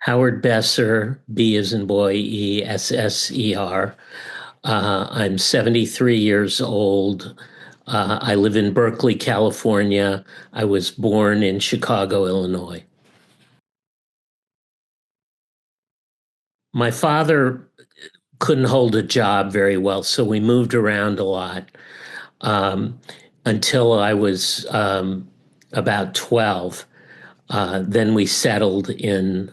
Howard Besser, B as in boy, Esser. I'm 73 years old. I live in Berkeley, California. I was born in Chicago, Illinois. My father couldn't hold a job very well, so we moved around a lot um, until I was about 12. Then we settled in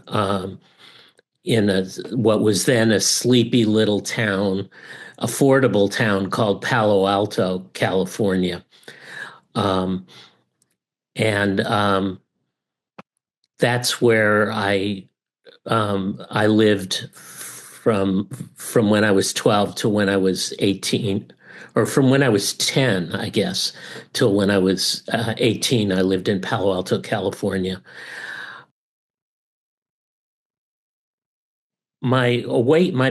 what was then a sleepy little town, affordable town called Palo Alto, California. Um, and that's where I lived from when I was 12 to when I was 18, or from when I was 10, I guess, till when I was 18. I lived in Palo Alto, California. My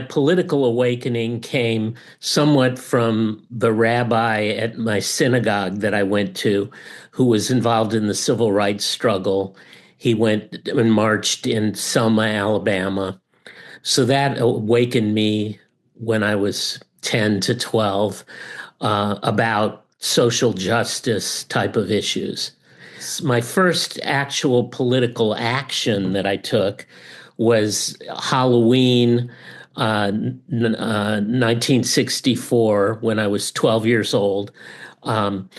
political awakening came somewhat from the rabbi at my synagogue that I went to, who was involved in the civil rights struggle. He went and marched in Selma, Alabama. So that awakened me when I was 10 to 12 about social justice type of issues. My first actual political action that I took was Halloween 1964, when I was 12 years old. Um,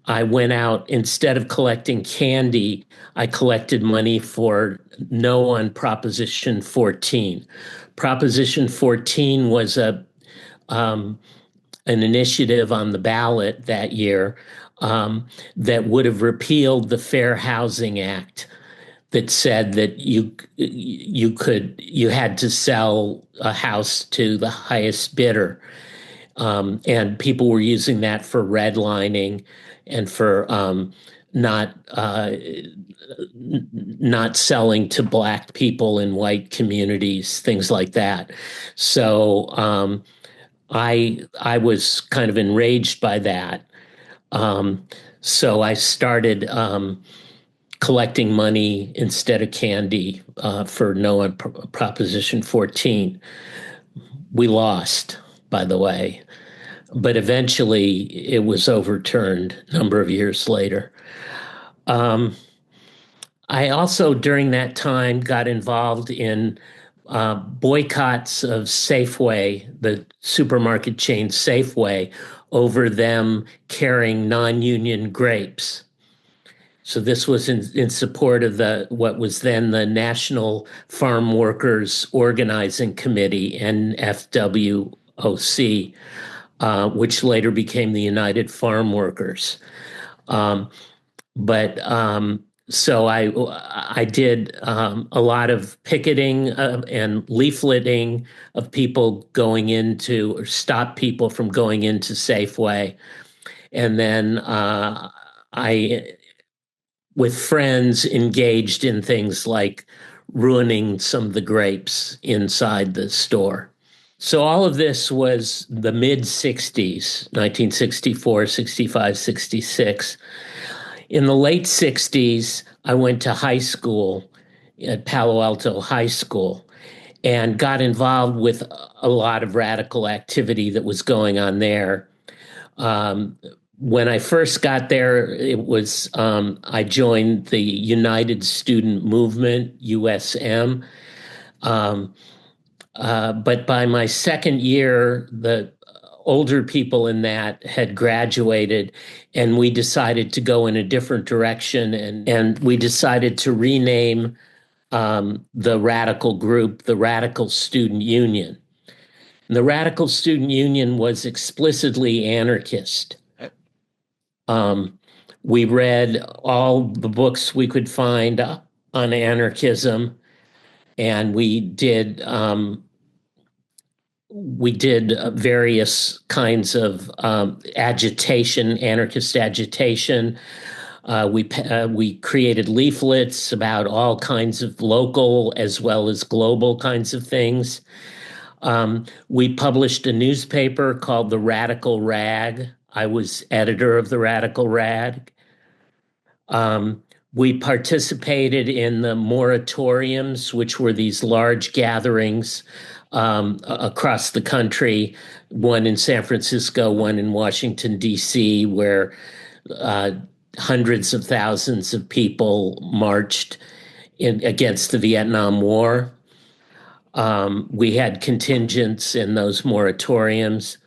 I went out, instead of collecting candy, I collected money for No on Proposition 14. Proposition 14 was an initiative on the ballot that year that would have repealed the Fair Housing Act, that said that you had to sell a house to the highest bidder, and people were using that for redlining and for not not selling to Black people in white communities, things like that. So I was kind of enraged by that. Um, so I started collecting money instead of candy for No on Proposition 14. We lost, by the way, but eventually it was overturned a number of years later. Um, I also, during that time, got involved in boycotts of Safeway, the supermarket chain Safeway, over them carrying non-union grapes. So this was in support of the what was then the National Farm Workers Organizing Committee, NFWOC, which later became the United Farm Workers. Um, but so I did a lot of picketing and leafleting of people going into, or stop people from going into Safeway, and then I, with friends, engaged in things like ruining some of the grapes inside the store. So all of this was the mid 60s, 1964, 65, 66. In the late 60s, I went to high school at Palo Alto High School and got involved with a lot of radical activity that was going on there. Um, when I first got there, it was I joined the United Student Movement, USM. Um, but by my second year, the older people in that had graduated, and we decided to go in a different direction. And we decided to rename the radical group the Radical Student Union. And the Radical Student Union was explicitly anarchist. Um, we read all the books we could find on anarchism, and we did various kinds of agitation, anarchist agitation. We created leaflets about all kinds of local as well as global kinds of things. We published a newspaper called the Radical Rag. I was editor of the Radical Rag. Um, We participated in the moratoriums, which were these large gatherings across the country, one in San Francisco, one in Washington, D.C., where uh, hundreds of thousands of people marched against the Vietnam War. We had contingents in those moratoriums.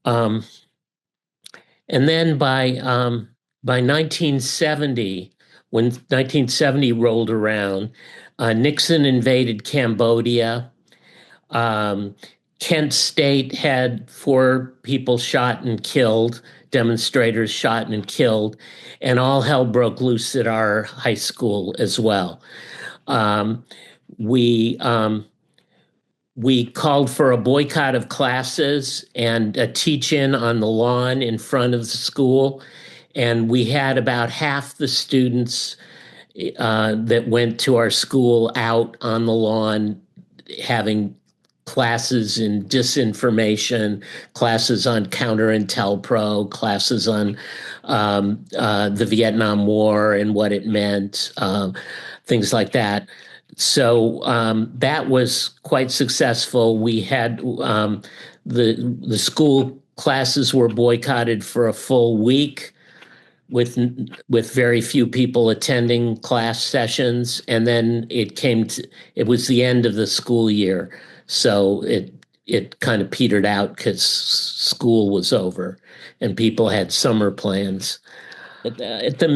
Um, and then by 1970, when 1970 rolled around, Nixon invaded Cambodia. Um, Kent State had 4 people shot and killed, demonstrators shot and killed, and all hell broke loose at our high school as well. Um, we um, we called for a boycott of classes and a teach-in on the lawn in front of the school, and we had about half the students that went to our school out on the lawn having classes in disinformation, classes on COINTELPRO, classes on the Vietnam War and what it meant, things like that. So that was quite successful. We had the school classes were boycotted for a full week, with very few people attending class sessions, and then it was the end of the school year, so it kind of petered out because school was over and people had summer plans. In the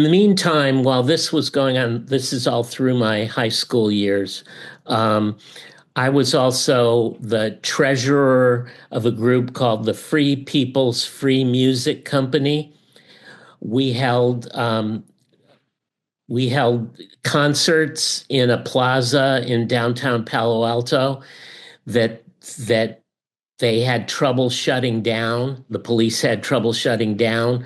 meantime, while this was going on, this is all through my high school years. I was also the treasurer of a group called the Free People's Free Music Company. We held concerts in a plaza in downtown Palo Alto that that they had trouble shutting down. The police had trouble shutting down,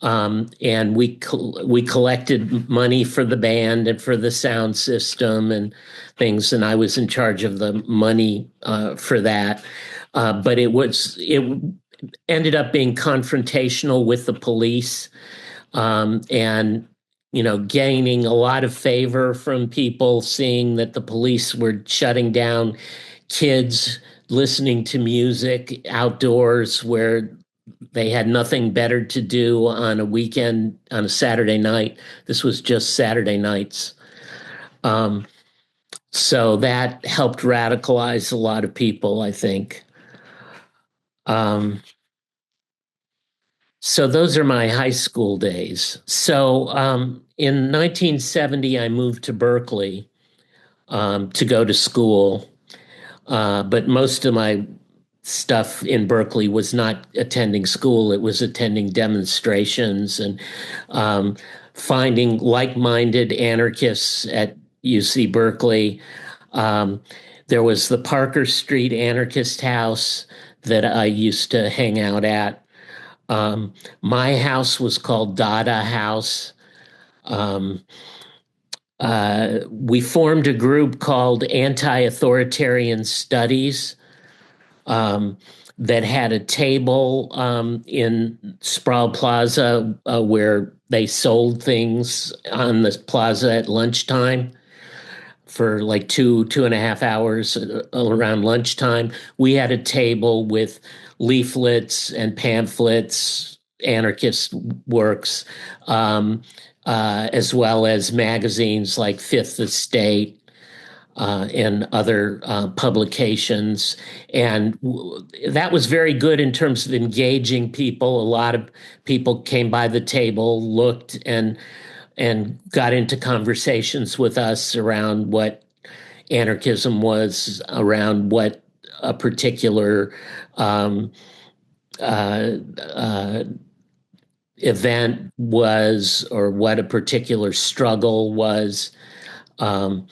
and we collected money for the band and for the sound system and things. And I was in charge of the money for that. But it ended up being confrontational with the police, and gaining a lot of favor from people, seeing that the police were shutting down kids listening to music outdoors where they had nothing better to do on a weekend, on a Saturday night. This was just Saturday nights. So that helped radicalize a lot of people, I think. So those are my high school days. So in 1970, I moved to Berkeley to go to school. But most of my stuff in Berkeley was not attending school. It was attending demonstrations and finding like-minded anarchists at UC Berkeley. There was the Parker Street Anarchist House that I used to hang out at. My house was called Dada House. We formed a group called Anti-Authoritarian Studies that had a table in Sproul Plaza where they sold things on the plaza at lunchtime for like 2.5 hours around lunchtime. We had a table with leaflets and pamphlets, anarchist works, as well as magazines like Fifth Estate and other publications. And that was very good in terms of engaging people. A lot of people came by the table, looked, and got into conversations with us around what anarchism was, around what a particular event was, or what a particular struggle was. A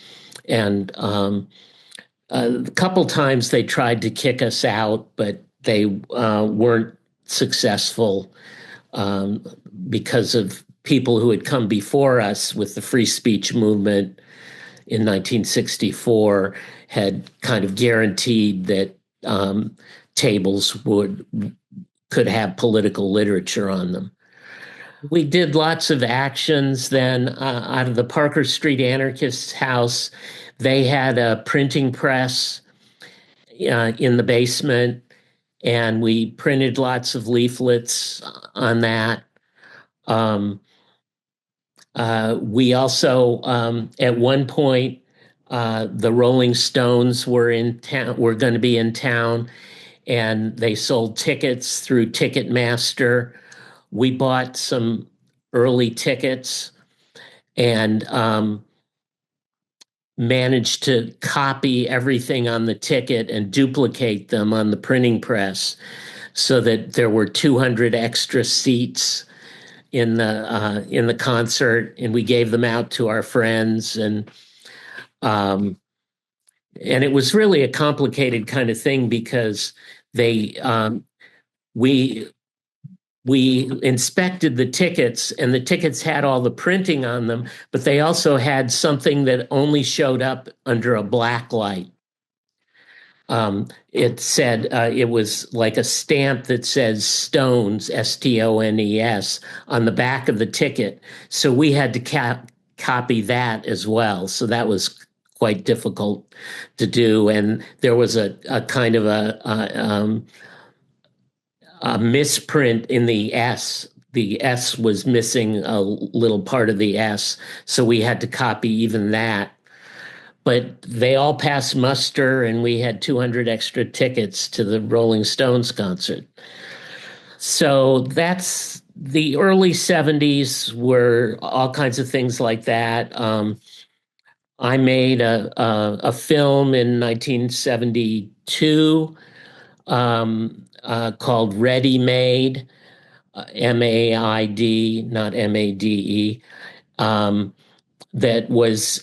couple times they tried to kick us out, but they weren't successful because of people who had come before us with the free speech movement in 1964 had kind of guaranteed that tables could have political literature on them. We did lots of actions then out of the Parker Street Anarchists house. They had a printing press in the basement, and we printed lots of leaflets on that. Um, we also, at one point, the Rolling Stones were in town, were going to be in town, and they sold tickets through Ticketmaster. We bought some early tickets and managed to copy everything on the ticket and duplicate them on the printing press so that there were 200 extra seats in the concert, and we gave them out to our friends, um, and it was really a complicated kind of thing because they we we inspected the tickets, and the tickets had all the printing on them, but they also had something that only showed up under a black light. It said it was like a stamp that says Stones, Stones, on the back of the ticket. So we had to copy that as well. So that was quite difficult to do. And there was a kind of a misprint in the S. The S was missing a little part of the S. So we had to copy even that. But they all passed muster, and we had 200 extra tickets to the Rolling Stones concert. So that's the early 70s were all kinds of things like that. I made a film in 1972 called Ready Made, MAID, not MADE, that was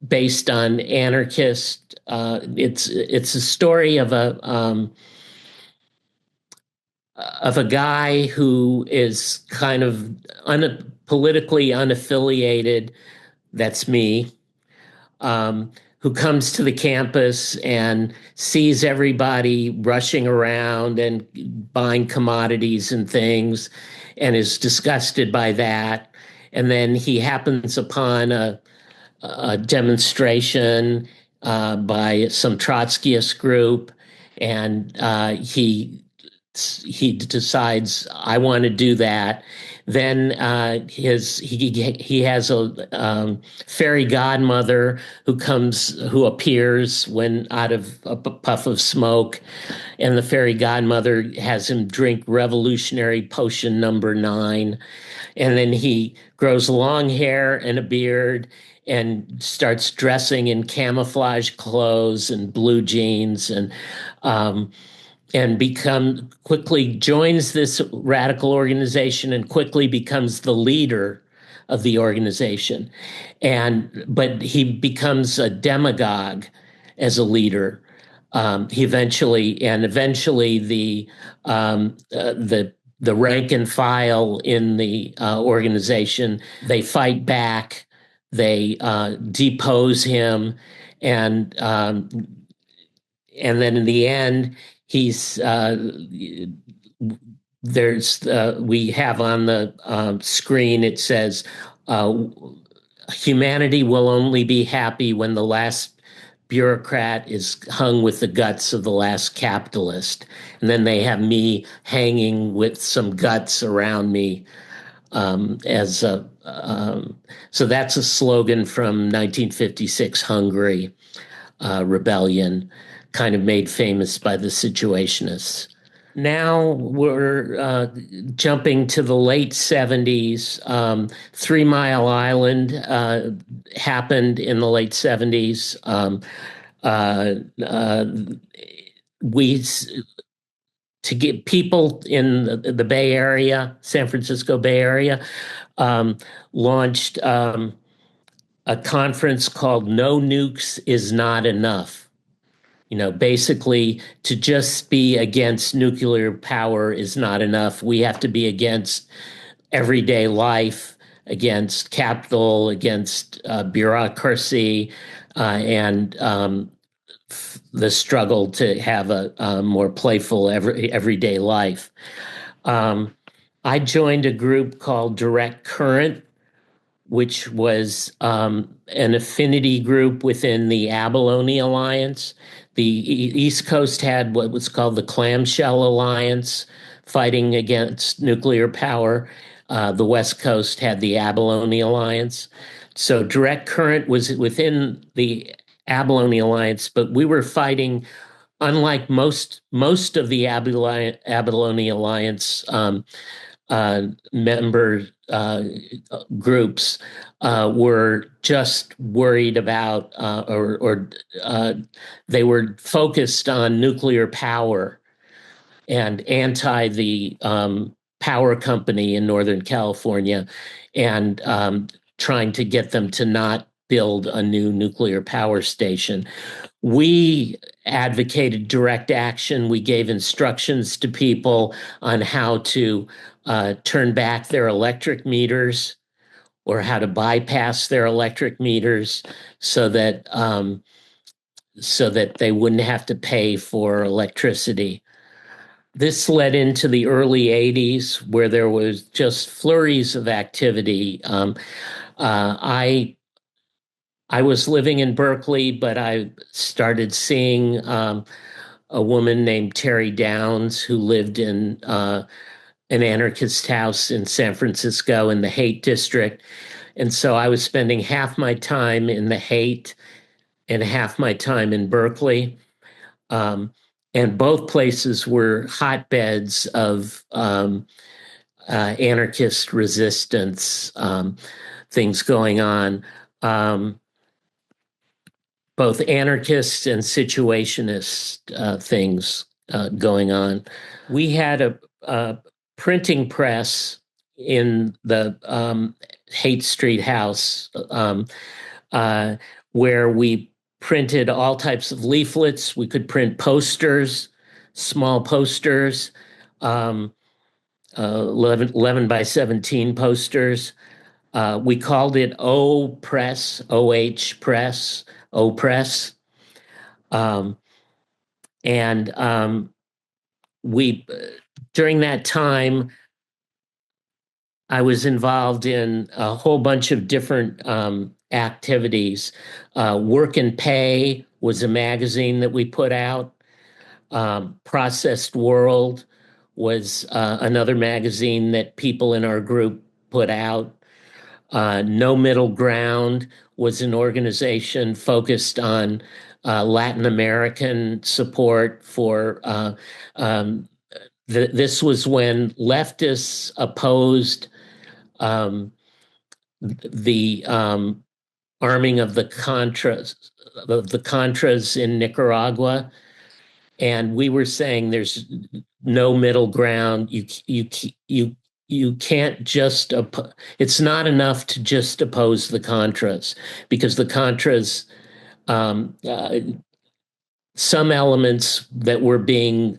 based on anarchist. It's a story of a guy who is kind of politically unaffiliated. That's me. Who comes to the campus and sees everybody rushing around and buying commodities and things, and is disgusted by that. And then he happens upon a demonstration by some Trotskyist group, and he decides I want to do that. Then he has a fairy godmother who appears when out of a puff of smoke, and the fairy godmother has him drink revolutionary potion number 9, and then he grows long hair and a beard and starts dressing in camouflage clothes and blue jeans, and quickly joins this radical organization and quickly becomes the leader of the organization. But he becomes a demagogue as a leader. Eventually the rank and file in the organization, they fight back, they depose him, and then in the end, he's we have on the screen, it says humanity will only be happy when the last bureaucrat is hung with the guts of the last capitalist. And then they have me hanging with some guts around me as a so that's a slogan from 1956 Hungary rebellion, kind of made famous by the Situationists. Now we're jumping to the late 70s. 3 Mile Island happened in the late 70s. We to get people in the Bay Area, San Francisco Bay Area, launched a conference called No Nukes is Not Enough. Basically, to just be against nuclear power is not enough. We have to be against everyday life, against capital, against bureaucracy, and the struggle to have a more playful everyday life. I joined a group called Direct Current, which was an affinity group within the Abalone Alliance. The East Coast had what was called the Clamshell Alliance, fighting against nuclear power. The West Coast had the Abalone Alliance. So Direct Current was within the Abalone Alliance, but we were fighting, unlike most of the Abalone Alliance member groups were just worried about or they were focused on nuclear power and anti the power company in Northern California and trying to get them to not build a new nuclear power station. We advocated direct action. We gave instructions to people on how to turn back their electric meters or how to bypass their electric meters so that they wouldn't have to pay for electricity. This led into the early 80s where there was just flurries of activity. I was living in Berkeley, but I started seeing a woman named Terry Downs who lived in an anarchist house in San Francisco in the Haight district. And so I was spending half my time in the Haight and half my time in Berkeley. Um, and both places were hotbeds of anarchist resistance, things going on. Both anarchist and situationist things going on. We had a printing press in the Haight Street house where we printed all types of leaflets. We could print posters, small posters, 11 by 17 posters. We called it O Press, OH Press, O Press. And we, during that time, I was involved in a whole bunch of different activities. Work and Pay was a magazine that we put out. Processed World was another magazine that people in our group put out. No Middle Ground was an organization focused on Latin American support for this was when leftists opposed the arming of the Contras in Nicaragua, and we were saying there's no middle ground. You can't just it's not enough to just oppose the Contras because the Contras some elements that were being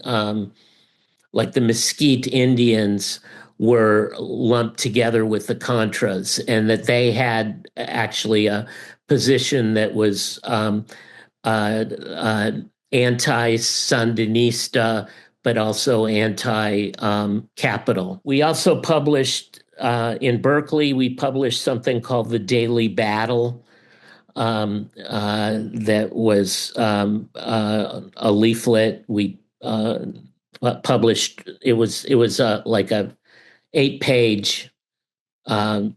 like the Mesquite Indians were lumped together with the Contras, and that they had actually a position that was anti-Sandinista, but also anti-capital. We also published in Berkeley, we published something called The Daily Battle, that was a leaflet. We published. It was like a 8-page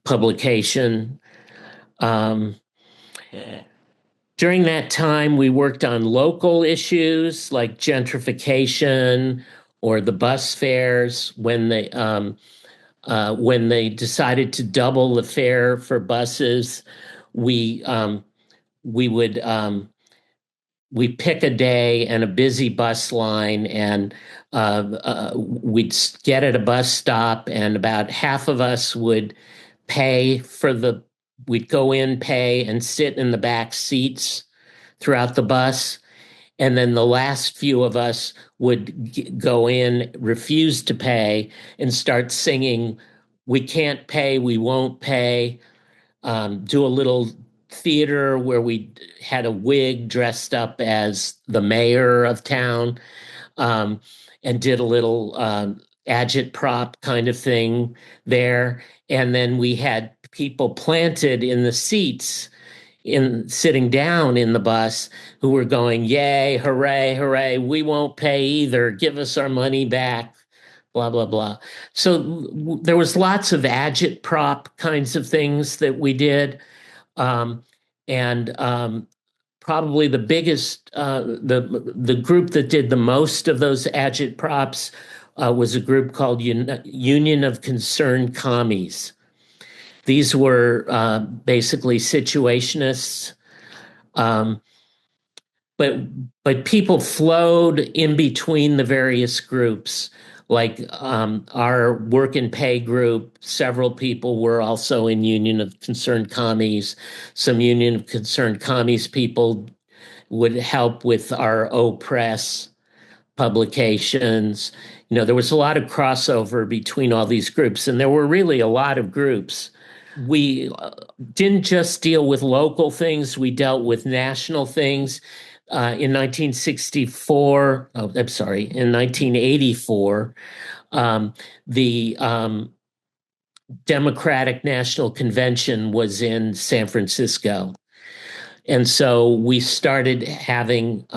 publication. During that time, we worked on local issues like gentrification or the bus fares when they decided to double the fare for buses. We would we pick a day and a busy bus line, and we'd get at a bus stop, and about half of us would pay for we'd go in, pay, and sit in the back seats throughout the bus. And then the last few of us would go in, refuse to pay, and start singing, "We can't pay, we won't pay," do a little theater where we had a wig dressed up as the mayor of town, and did a little agitprop kind of thing there. And then we had people planted in the seats in sitting down in the bus who were going, yay, hooray, hooray, we won't pay either. Give us our money back, blah, blah, blah. So there was lots of agitprop kinds of things that we did. And probably the biggest, the group that did the most of those agitprops was a group called Union of Concerned Commies. These were basically situationists, um, but people flowed in between the various groups. Like our work and pay group, several people were also in Union of Concerned Commies. Some Union of Concerned Commies people would help with our Press publications. There was a lot of crossover between all these groups, and there were really a lot of groups. We didn't just deal with local things, we dealt with national things. In 1964, I'm sorry, in 1984, the Democratic National Convention was in San Francisco. And so we started having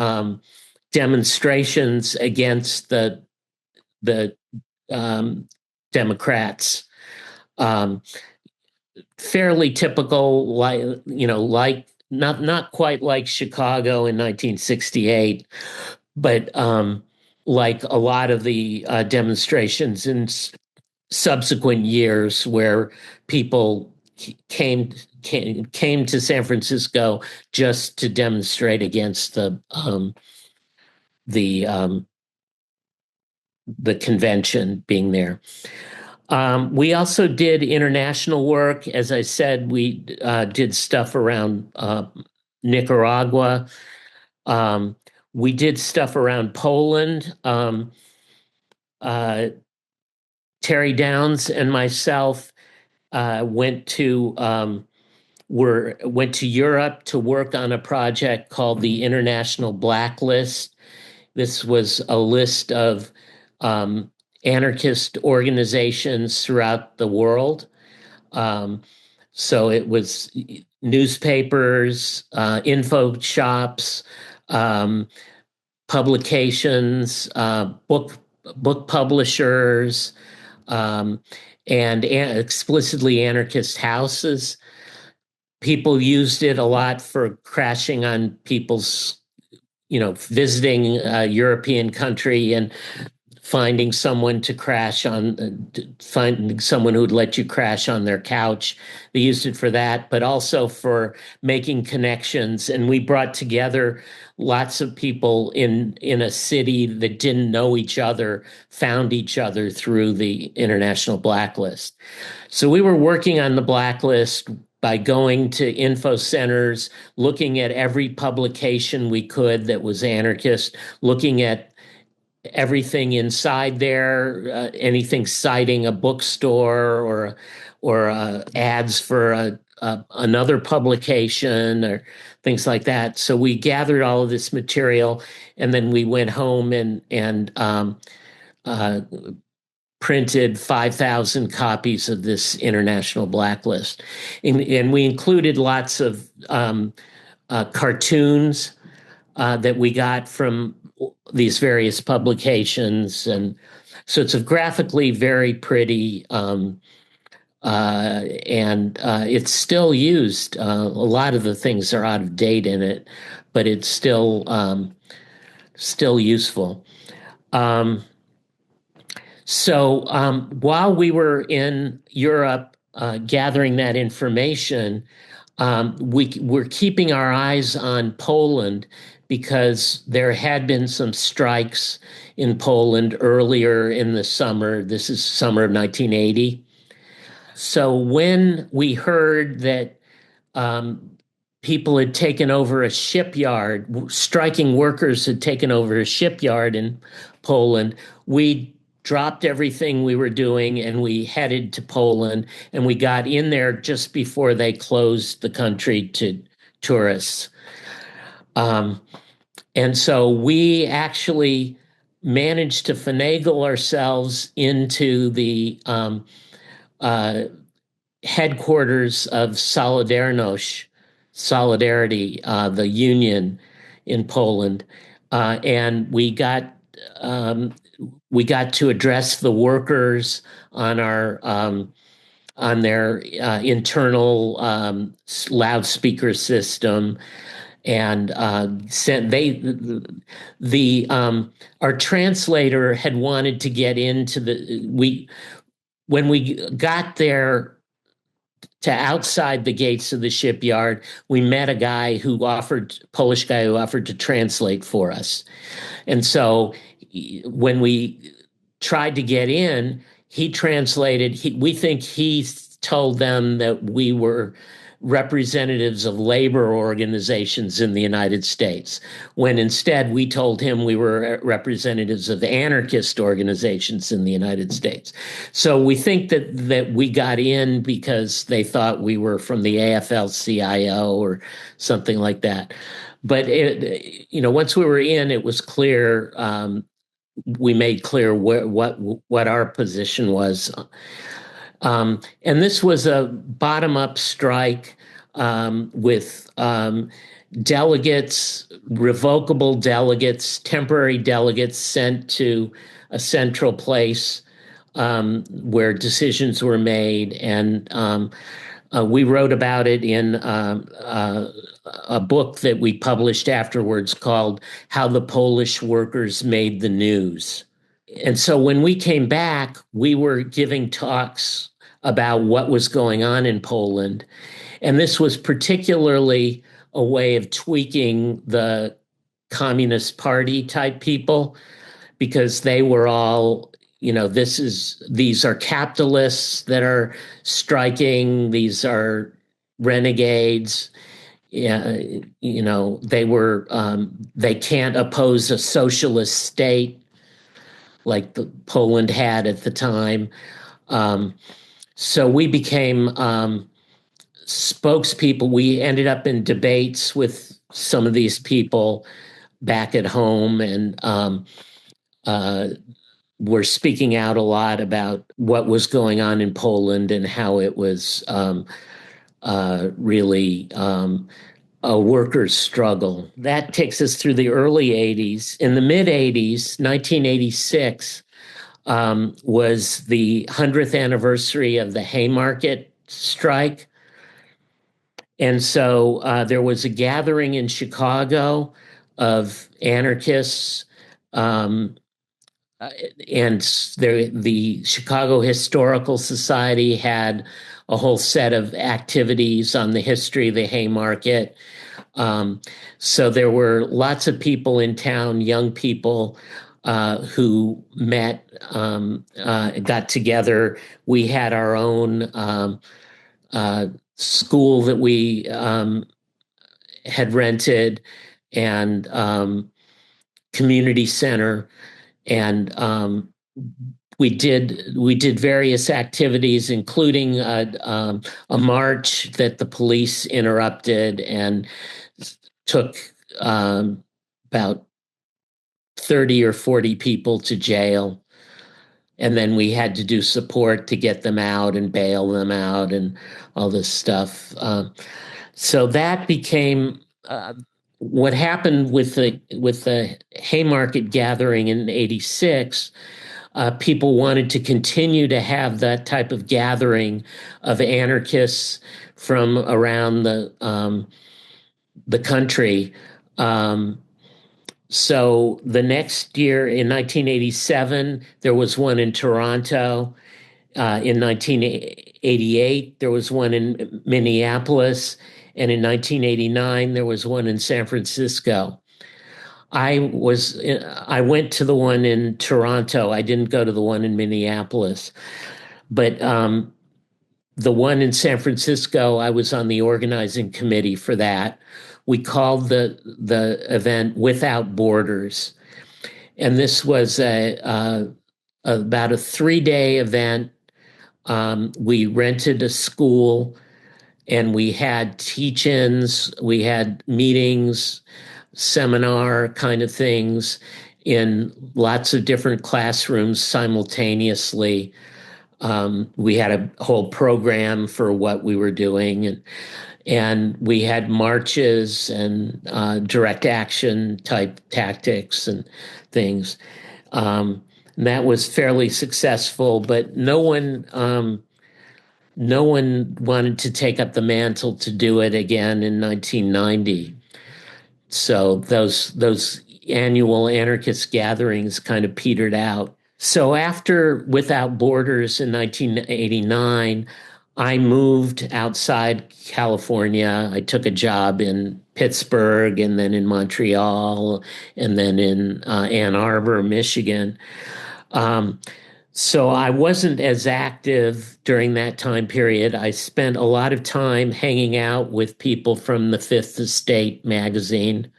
demonstrations against the Democrats. Fairly typical, like not quite like Chicago in 1968, but like a lot of the demonstrations in subsequent years where people came to San Francisco just to demonstrate against the convention being there. We also did international work. As I said, we did stuff around Nicaragua. We did stuff around Poland. Terry Downs and myself went to Europe to work on a project called the International Blacklist. This was a list of anarchist organizations throughout the world. So it was newspapers, info shops, publications, book publishers, and explicitly anarchist houses. People used it a lot for crashing on people's, visiting a European country and finding someone to crash on, finding someone who would let you crash on their couch. They used it for that, but also for making connections. And we brought together lots of people in a city that didn't know each other, found each other through the International Blacklist. So we were working on the blacklist by going to info centers, looking at every publication we could that was anarchist, looking at everything inside there, anything citing a bookstore or ads for another publication or things like that. So we gathered all of this material, and then we went home and printed 5,000 copies of this international blacklist. And we included lots of cartoons that we got from these various publications. And so it's a graphically very pretty, and it's still used. A lot of the things are out of date in it, but it's still useful. So while we were in Europe gathering that information, we were keeping our eyes on Poland because there had been some strikes in Poland earlier in the summer. This is summer of 1980. So when we heard that people had taken over a shipyard, striking workers had taken over a shipyard in Poland, we dropped everything we were doing and we headed to Poland, and we got in there just before they closed the country to tourists. And so we actually managed to finagle ourselves into the uh, headquarters of Solidarity, the union in Poland, and um, we got to address the workers on our on their internal loudspeaker system, and sent the our translator had wanted to get into the we when we got there to outside the gates of the shipyard, we met a Polish guy who offered to translate for us. And so when we tried to get in, he translated. We think he told them that we were representatives of labor organizations in the United States, when instead we told him we were representatives of anarchist organizations in the United States. So we think that we got in because they thought we were from the AFL-CIO or something like that. But once we were in, it was clear. We made clear what our position was. And this was a bottom-up strike with delegates, revocable delegates, temporary delegates sent to a central place where decisions were made. And we wrote about it in a book that we published afterwards called How the Polish Workers Made the News. And so when we came back, we were giving talks about what was going on in Poland. And this was particularly a way of tweaking the Communist Party type people, because they were all, these are capitalists that are striking, these are renegades. Yeah, they can't oppose a socialist state like Poland had at the time. So we became spokespeople. We ended up in debates with some of these people back at home, and were speaking out a lot about what was going on in Poland and how it was really a workers' struggle. That takes us through the early 80s. In the mid-80s, 1986, was the 100th anniversary of the Haymarket strike. And so there was a gathering in Chicago of anarchists, and the Chicago Historical Society had a whole set of activities on the history of the Haymarket. So there were lots of people in town, young people, who met, got together. We had our own school that we had rented, and community center, and we did various activities, including a march that the police interrupted and took about 30 or 40 people to jail. And then we had to do support to get them out and bail them out and all this stuff. So that became what happened with the Haymarket gathering in '86. People wanted to continue to have that type of gathering of anarchists from around the country. So the next year, in 1987, there was one in Toronto. In 1988, there was one in Minneapolis. And in 1989, there was one in San Francisco. I went to the one in Toronto. I didn't go to the one in Minneapolis. But the one in San Francisco, I was on the organizing committee for that. We called the event Without Borders. And this was about a 3-day event. We rented a school, and we had teach-ins, we had meetings, seminar kind of things in lots of different classrooms simultaneously. We had a whole program for what we were doing, and we had marches and direct action type tactics and things. And that was fairly successful, but no one wanted to take up the mantle to do it again in 1990. So those annual anarchist gatherings kind of petered out. So after Without Borders in 1989, I moved outside California. I took a job in Pittsburgh and then in Montreal and then in Ann Arbor, Michigan. Um, so I wasn't as active during that time period. I spent a lot of time hanging out with people from the Fifth Estate magazine.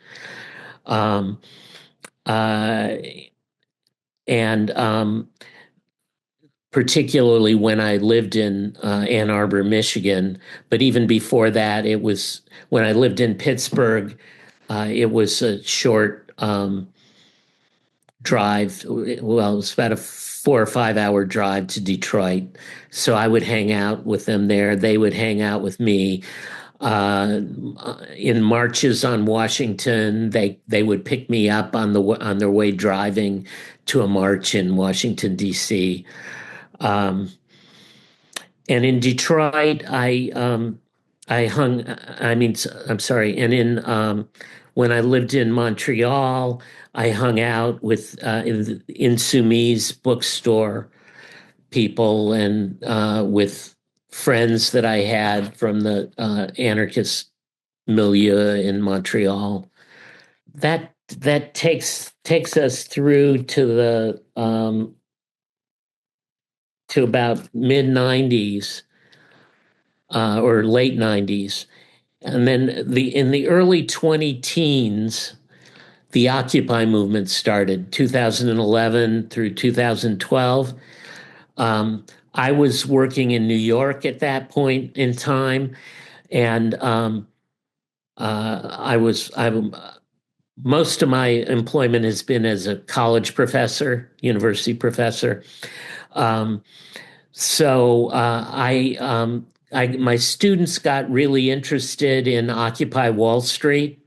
Um, uh, and particularly when I lived in Ann Arbor, Michigan. But even before that, it was when I lived in Pittsburgh, it was a short drive. Well, it was about a 4 or 5 hour drive to Detroit. So I would hang out with them there. They would hang out with me. Uh, in marches on Washington, they would pick me up on their way driving to a march in Washington, D.C. Um, and in Detroit, I hung. I mean, I'm sorry. And when I lived in Montreal, I hung out with in Sumi's bookstore people and with friends that I had from the anarchist milieu in Montreal. That takes us through to about mid '90s or late '90s, and then in the early 20 teens, the Occupy movement started 2011 through 2012. I was working in New York at that point in time, and I most of my employment has been as a college professor, university professor. Um, so my students got really interested in Occupy Wall Street,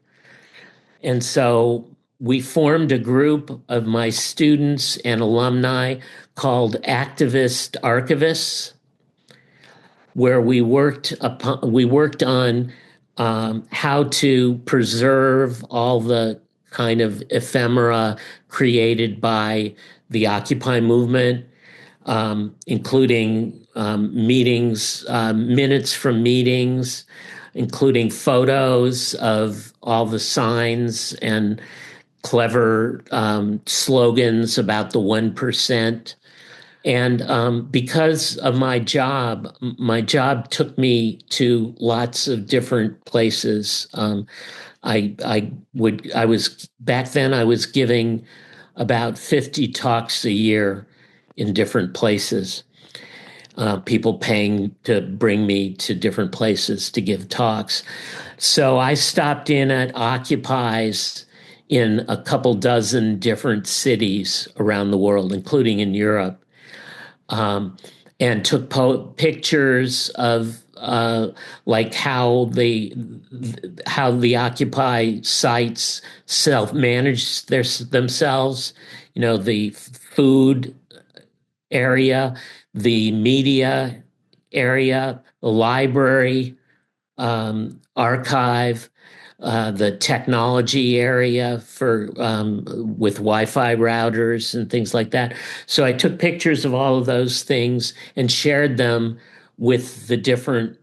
and so we formed a group of my students and alumni called Activist Archivists, where we worked on how to preserve all the kind of ephemera created by the Occupy movement, including meetings, minutes from meetings, including photos of all the signs and clever slogans about the 1%. And because of my job took me to lots of different places. I was back then I was giving about 50 talks a year in different places. People paying to bring me to different places to give talks. So I stopped in at Occupies in a couple dozen different cities around the world, including in Europe. And took pictures of like how the Occupy sites self-manage themselves. You know, the food area, the media area, the library, archive, the technology area for with Wi-Fi routers and things like that. So I took pictures of all of those things and shared them with the different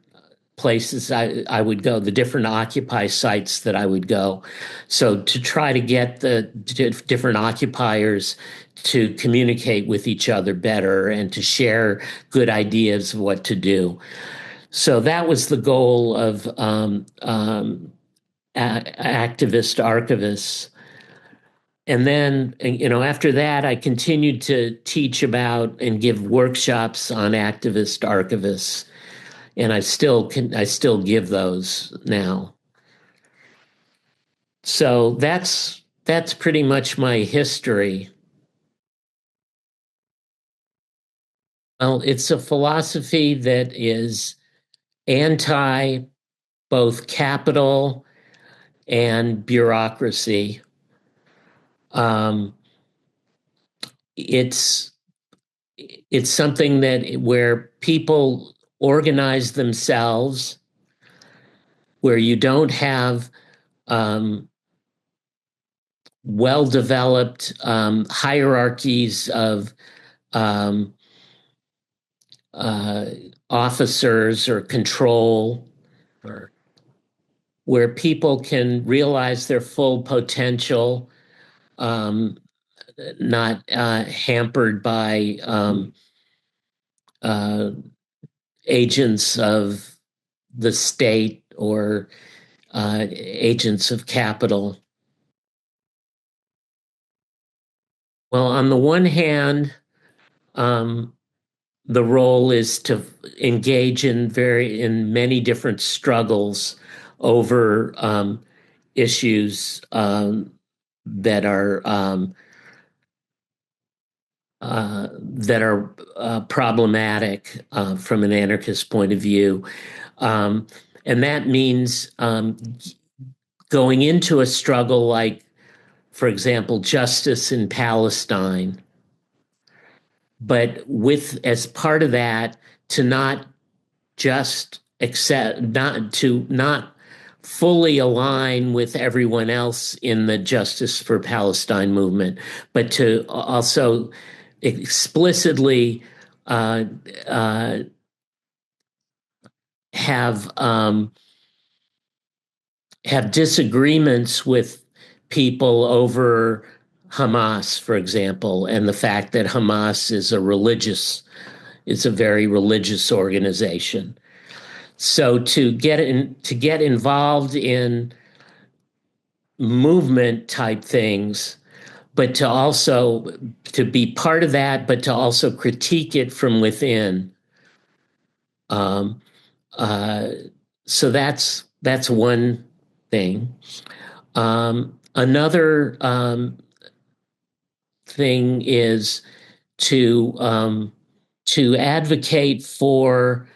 places I would go, the different Occupy sites that I would go. So to try to get the different occupiers to communicate with each other better and to share good ideas of what to do. So that was the goal of activist archivists. And then, you know, after that, I continued to teach about and give workshops on activist archivists, and I still give those now. So that's pretty much my history. Well, it's a philosophy that is anti both capital and bureaucracy. Um, it's it's something that where people organize themselves, where you don't have well-developed hierarchies of um, uh, officers or control, or where people can realize their full potential, um, not hampered by uh, agents of the state or agents of capital. Well, on the one hand, um, the role is to engage in many different struggles over issues that are problematic from an anarchist point of view. And that means going into a struggle like, for example, justice in Palestine, but with, as part of that, to not just accept, not fully align with everyone else in the Justice for Palestine movement, but to also explicitly uh, uh, have have disagreements with people over Hamas, for example, and the fact that Hamas is a very religious organization. So to get involved in movement type things, but to also to be part of that, but to also critique it from within. Um, uh, so that's one thing. Another thing is to advocate for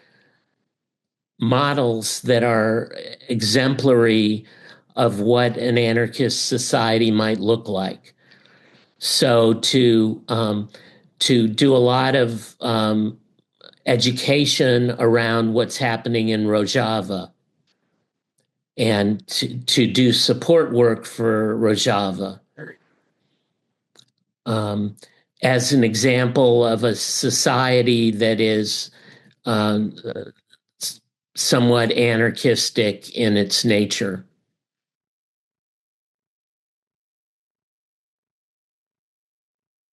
models that are exemplary of what an anarchist society might look like. So to do a lot of education around what's happening in Rojava, and to do support work for Rojava as an example of a society that is um, somewhat anarchistic in its nature.